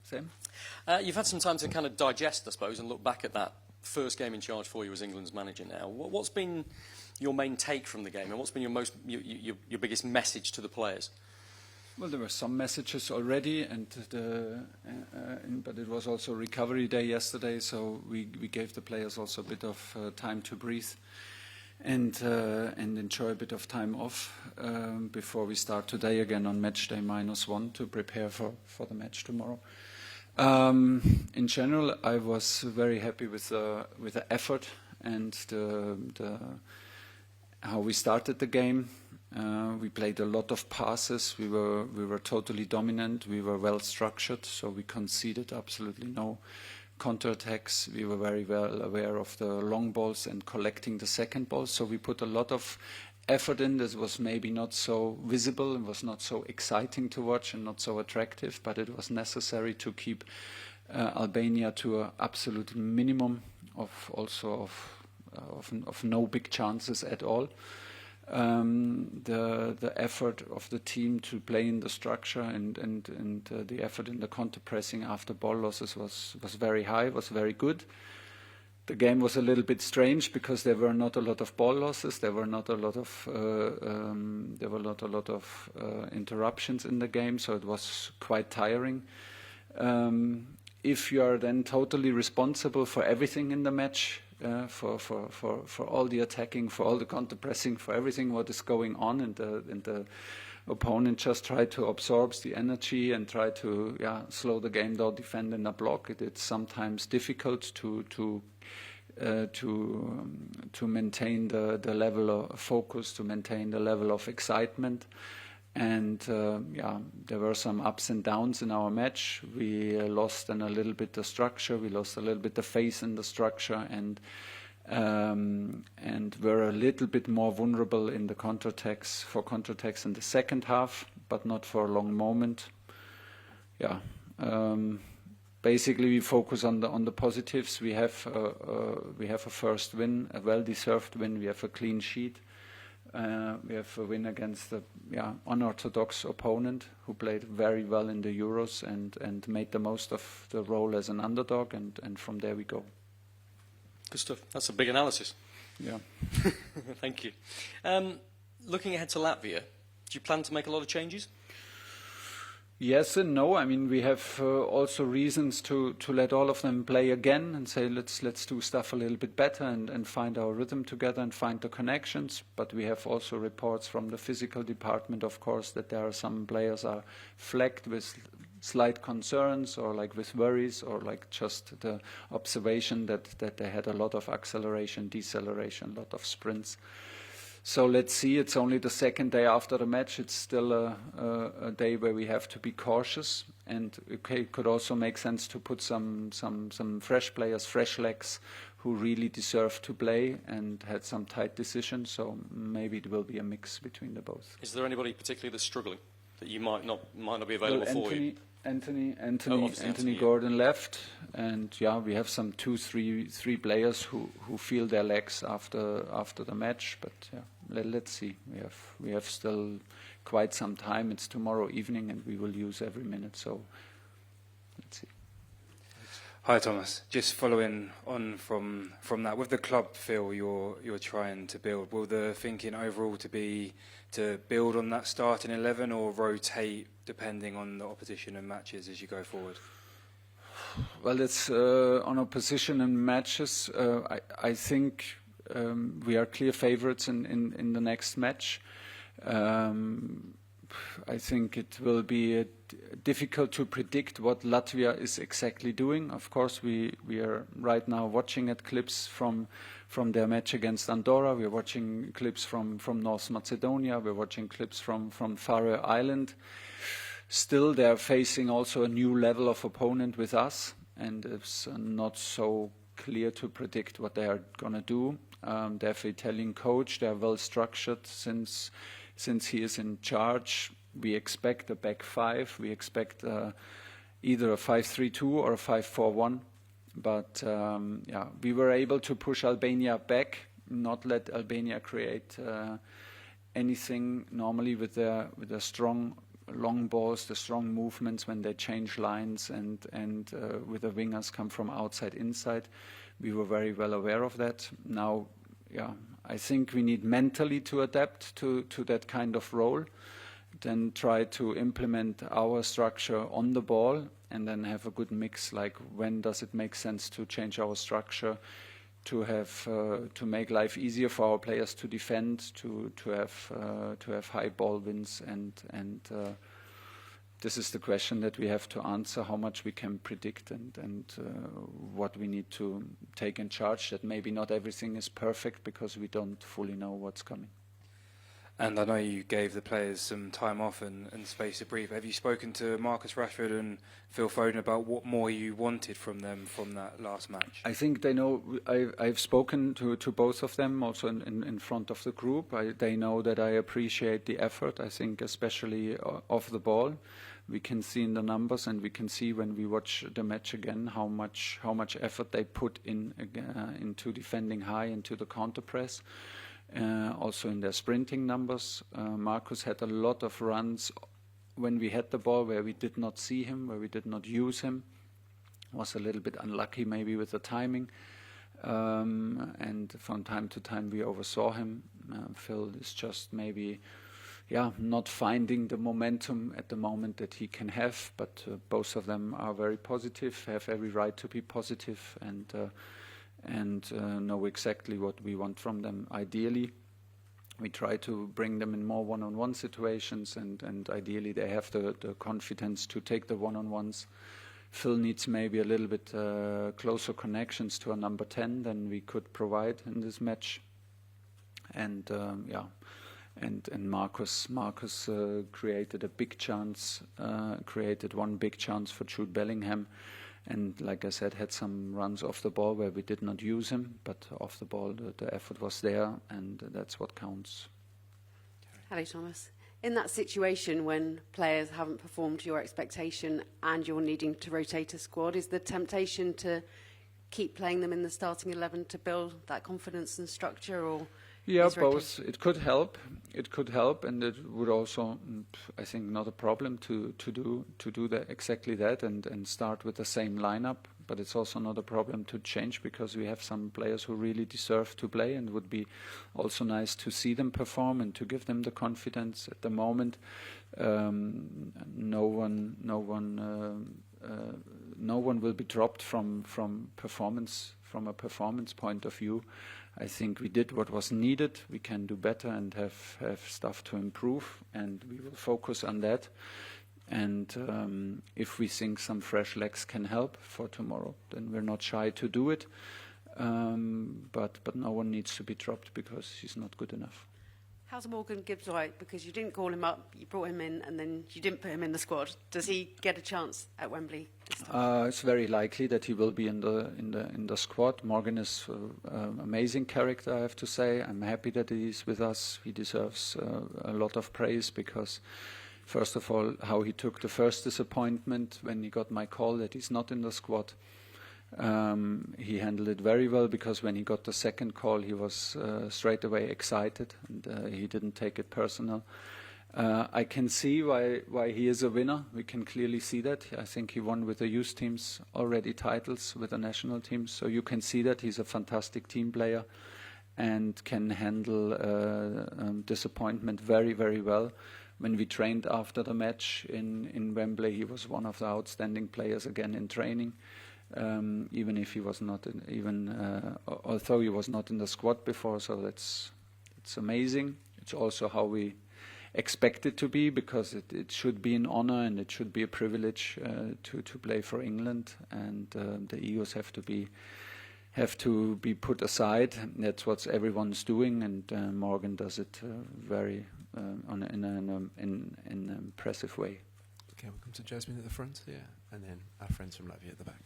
Same. You've had some time to kind of digest, I suppose, and look back at that first game in charge for you as England's manager now. What's been your main take from the game, and what's been your biggest message to the players? Well, there were some messages already, but it was also recovery day yesterday, so we gave the players also a bit of time to breathe and enjoy a bit of time off before we start today again on match day -1 to prepare for the match tomorrow. In general, I was very happy with the effort and how we started the game. We played a lot of passes. We were totally dominant. We were well structured, so we conceded absolutely no counterattacks. We were very well aware of the long balls and collecting the second ball. So we put a lot of effort in. This was maybe not so visible and was not so exciting to watch and not so attractive, but it was necessary to keep Albania to an absolute minimum of no big chances at all. The effort of the team to play in the structure and the effort in the counter pressing after ball losses was very high, was very good. The game was a little bit strange because there were not a lot of ball losses. There were not a lot of interruptions in the game, so it was quite tiring. If you are then totally responsible for everything in the match, for all the attacking, for all the counter pressing, for everything what is going on, and the opponent just try to absorb the energy and try to slow the game down, defend in a block. It's sometimes difficult to maintain the level of focus, to maintain the level of excitement. And there were some ups and downs in our match. We lost then a little bit the structure. We lost a little bit the faith in the structure, and were a little bit more vulnerable in the counterattacks in the second half, but not for a long moment. Basically, we focus on the positives. We have a first win, a well-deserved win. We have a clean sheet. We have a win against the unorthodox opponent who played very well in the Euros and made the most of the role as an underdog, and from there we go. Good stuff. That's a big analysis. Yeah. Thank you. Looking ahead to Latvia, do you plan to make a lot of changes? Yes and no. I mean, we have also reasons to let all of them play again and say let's do stuff a little bit better and find our rhythm together and find the connections. But we have also reports from the physical department, of course, that there are some players are flagged with slight concerns or like with worries or like just the observation that they had a lot of acceleration, deceleration, a lot of sprints. So let's see, it's only the second day after the match. It's still a day where we have to be cautious. And it could also make sense to put some fresh players, fresh legs, who really deserve to play and had some tight decisions. So maybe it will be a mix between the both. Is there anybody particularly that's struggling that you might not be available for you? Anthony Gordon left, and we have some three players who feel their legs after the match. But let's see. We have still quite some time. It's tomorrow evening, and we will use every minute. So let's see. Hi Thomas, just following on from that, with the club feel you're trying to build, will the thinking overall be to build on that starting 11 or rotate depending on the opposition and matches as you go forward? Well, it's on opposition and matches. I think we are clear favourites in the next match. I think it will be difficult to predict what Latvia is exactly doing. Of course, we are right now watching at clips from their match against Andorra. We're watching clips from North Macedonia. We're watching clips from Faroe Island. Still, they're facing also a new level of opponent with us, and it's not so clear to predict what they are going to do. They have an Italian coach. They are well structured since he is in charge. We expect a back five. We expect either a 5-3-2 or a 5-4-1. But we were able to push Albania back, not let Albania create anything. Normally with a strong long balls, the strong movements when they change lines, and with the wingers come from outside inside. We were very well aware of that. Now, yeah, I think we need mentally to adapt to that kind of role, then try to implement our structure on the ball, and then have a good mix, like when does it make sense to change our structure, to have to make life easier for our players to defend, to have high ball wins, and this is the question that we have to answer: how much we can predict, and what we need to take in charge. That maybe not everything is perfect because we don't fully know what's coming. And I know you gave the players some time off and space to breathe. Have you spoken to Marcus Rashford and Phil Foden about what more you wanted from them from that last match? I think they know. I've spoken to both of them also in front of the group. They know that I appreciate the effort. I think especially off the ball. We can see in the numbers, and we can see when we watch the match again how much effort they put into defending high, into the counter press. Also in their sprinting numbers. Marcus had a lot of runs when we had the ball where we did not see him, where we did not use him. Was a little bit unlucky maybe with the timing. And from time to time we oversaw him. Phil is just maybe not finding the momentum at the moment that he can have, but both of them are very positive, have every right to be positive, and know exactly what we want from them. Ideally, we try to bring them in more one-on-one situations, and ideally they have the confidence to take the one-on-ones. Phil needs maybe a little bit closer connections to a number 10 than we could provide in this match. And Marcus created a big chance, created one big chance for Jude Bellingham. And like I said, had some runs off the ball where we did not use him, but off the ball the effort was there, and that's what counts. Hello, Thomas. In that situation when players haven't performed to your expectation and you're needing to rotate a squad, is the temptation to keep playing them in the starting 11 to build that confidence and structure, or? Yeah, both. It could help. It could help, and it would also, I think, not a problem to do that, exactly that, and start with the same lineup. But it's also not a problem to change, because we have some players who really deserve to play, and would be also nice to see them perform and to give them the confidence. At the moment, no one will be dropped from a performance point of view. I think we did what was needed. We can do better and have stuff to improve, and we will focus on that. And if we think some fresh legs can help for tomorrow, then we're not shy to do it. But no one needs to be dropped because he's not good enough. How's Morgan Gibbs right? Because you didn't call him up, you brought him in, and then you didn't put him in the squad. Does he get a chance at Wembley this time? It's very likely that he will be in the squad. Morgan is an amazing character, I have to say. I'm happy that he's with us. He deserves a lot of praise, because first of all, how he took the first disappointment when he got my call that he's not in the squad. He handled it very well, because when he got the second call, he was straight away excited, and he didn't take it personal. I can see why he is a winner. We can clearly see that. I think he won with the youth teams already titles with the national teams, so you can see that he's a fantastic team player and can handle disappointment very, very well. When we trained after the match in Wembley, he was one of the outstanding players again in training. Even if he was not although he was not in the squad before, so it's amazing. It's also how we expect it to be, because it should be an honor and it should be a privilege to play for England, and the egos have to be put aside. That's what everyone's doing, and Morgan does it very in an impressive way. Okay, we'll come to Jasmine at the front here, and then our friends from Latvia at the back.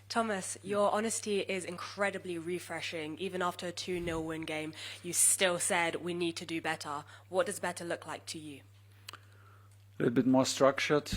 Thomas, your honesty is incredibly refreshing. Even after a 2-0 win game, you still said we need to do better. What does better look like to you? A little bit more structured,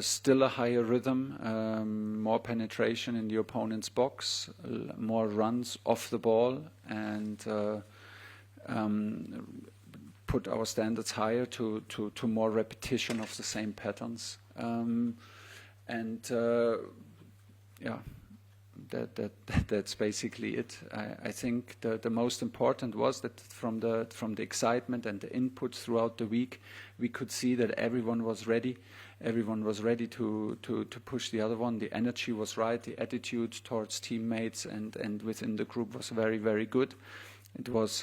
still a higher rhythm, more penetration in the opponent's box, more runs off the ball, and put our standards higher to more repetition of the same patterns. Yeah, that's basically it. I think the most important was that from the excitement and the input throughout the week, we could see that everyone was ready. Everyone was ready to push the other one. The energy was right. The attitude towards teammates and within the group was very, very good. It was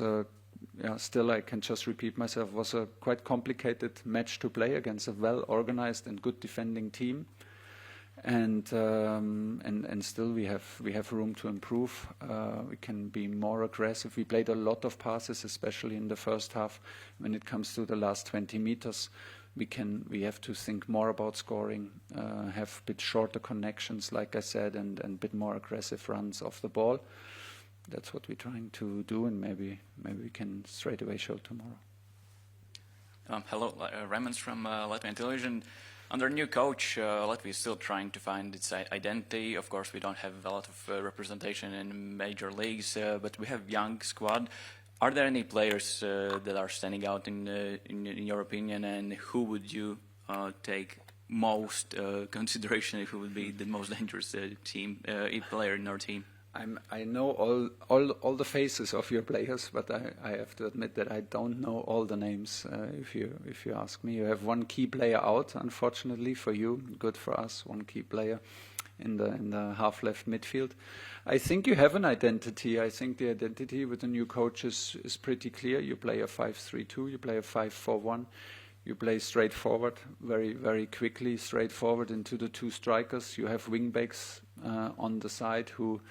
still, I can just repeat myself, was a quite complicated match to play against a well-organized and good defending team. And still we have room to improve. We can be more aggressive. We played a lot of passes, especially in the first half. When it comes to the last 20 meters, we have to think more about scoring, have a bit shorter connections, like I said, and a bit more aggressive runs off the ball. That's what we're trying to do, and maybe we can straight away show tomorrow. Hello, Remens from Latvian television. Under new coach, Latvia is still trying to find its identity. Of course, we don't have a lot of representation in major leagues, but we have young squad. Are there any players that are standing out in your opinion, and who would you take most consideration if it would be the most dangerous player in our team? I know all the faces of your players, but I have to admit that I don't know all the names. If you ask me, you have one key player out, unfortunately for you. Good for us, one key player in the half left midfield. I think you have an identity. I think the identity with the new coach is pretty clear. You play a 5-3-2. You play a 5-4-1. You play straightforward, very, very quickly, straightforward into the two strikers. You have wing-backs on the side who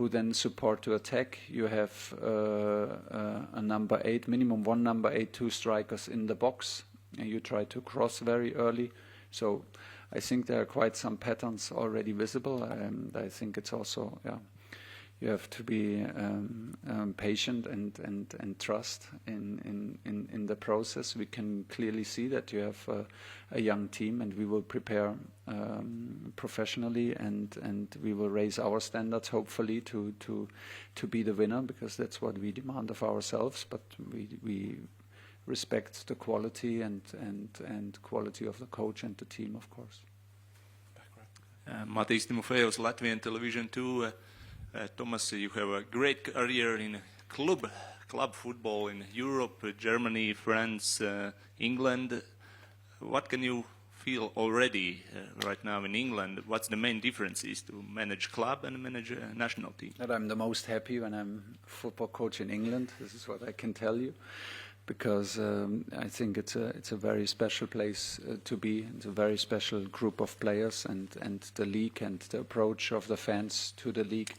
then support to attack. You have a number 8, minimum one number 8, two strikers in the box. And you try to cross very early. So I think there are quite some patterns already visible. And I think it's also, you have to be patient and trust in the process. We can clearly see that you have a young team, and we will prepare professionally, and we will raise our standards hopefully to be the winner, because that's what we demand of ourselves. But we respect the quality and quality of the coach and the team, of course. Matis Timofejos, Latvian Television 2. Thomas, you have a great career in club football in Europe, Germany, France, England. What can you feel already right now in England? What's the main differences to manage club and manage a national team? That I'm the most happy when I'm football coach in England. This is what I can tell you, because I think it's a very special place to be. It's a very special group of players, and the league and the approach of the fans to the league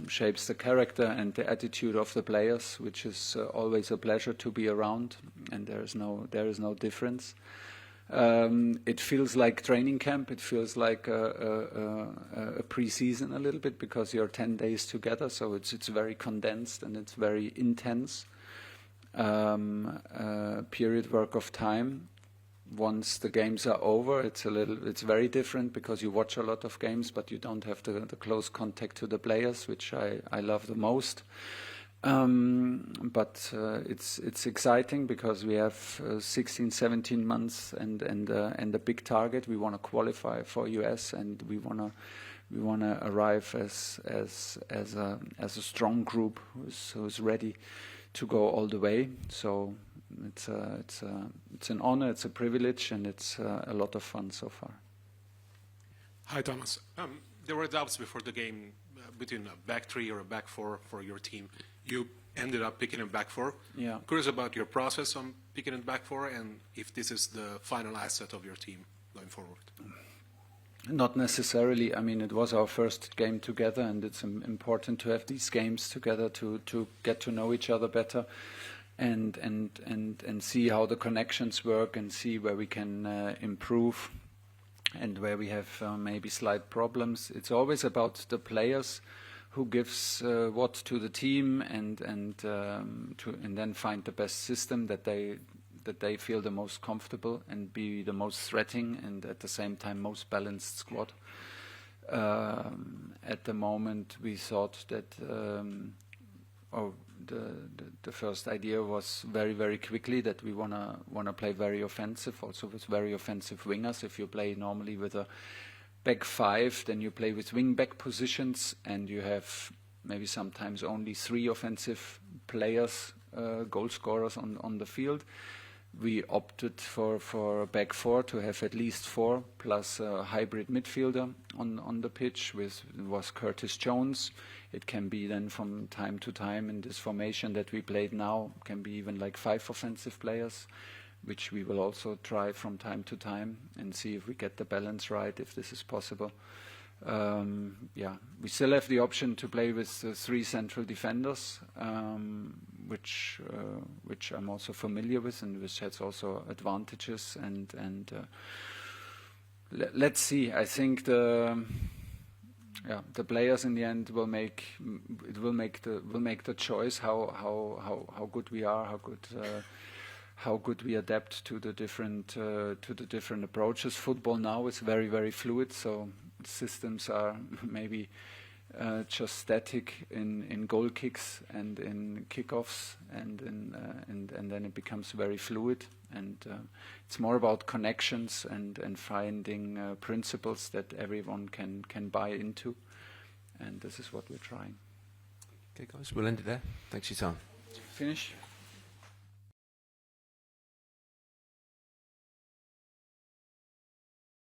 shapes the character and the attitude of the players, which is always a pleasure to be around, and there is no difference. It feels like training camp. It feels like a pre-season a little bit, because you're 10 days together, so it's very condensed and it's very intense. Period work of time. Once the games are over, it's very different, because you watch a lot of games, but you don't have the close contact to the players, which I love the most. But it's exciting, because we have 16, 17 months and a big target. We want to qualify for US, and we want to arrive as a strong group who's ready to go all the way. So it's an honor, it's a privilege, and it's a lot of fun so far. Hi, Thomas. There were doubts before the game between a back three or a back four for your team. You ended up picking a back four. Yeah. Curious about your process on picking a back four, and if this is the final asset of your team going forward. Not necessarily. I mean, it was our first game together, and it's important to have these games together to get to know each other better, and see how the connections work, and see where we can improve, and where we have maybe slight problems. It's always about the players who gives what to the team, and then find the best system that they feel the most comfortable, and be the most threatening, and at the same time most balanced squad. At the moment we thought that the first idea was very quickly that we wanna play very offensive, also with very offensive wingers. If you play normally with a back five, then you play with wing back positions, and you have maybe sometimes only 3 offensive players, goal scorers on the field. We opted for a back 4 to have at least 4 plus a hybrid midfielder on the pitch. Was Curtis Jones. It can be then from time to time in this formation that we played now, can be even like 5 offensive players, which we will also try from time to time and see if we get the balance right, if this is possible. We still have the option to play with 3 central defenders, which I'm also familiar with, and which has also advantages. And let's see. I think the players in the end will make the choice how good we are, how good we adapt to the different approaches. Football now is very fluid, so systems are maybe just static in goal kicks and in kickoffs, and then it becomes very fluid, and it's more about connections and finding principles that everyone can buy into, and this is what we're trying. Okay, guys, we'll end it there. Thanks for your time. Finish.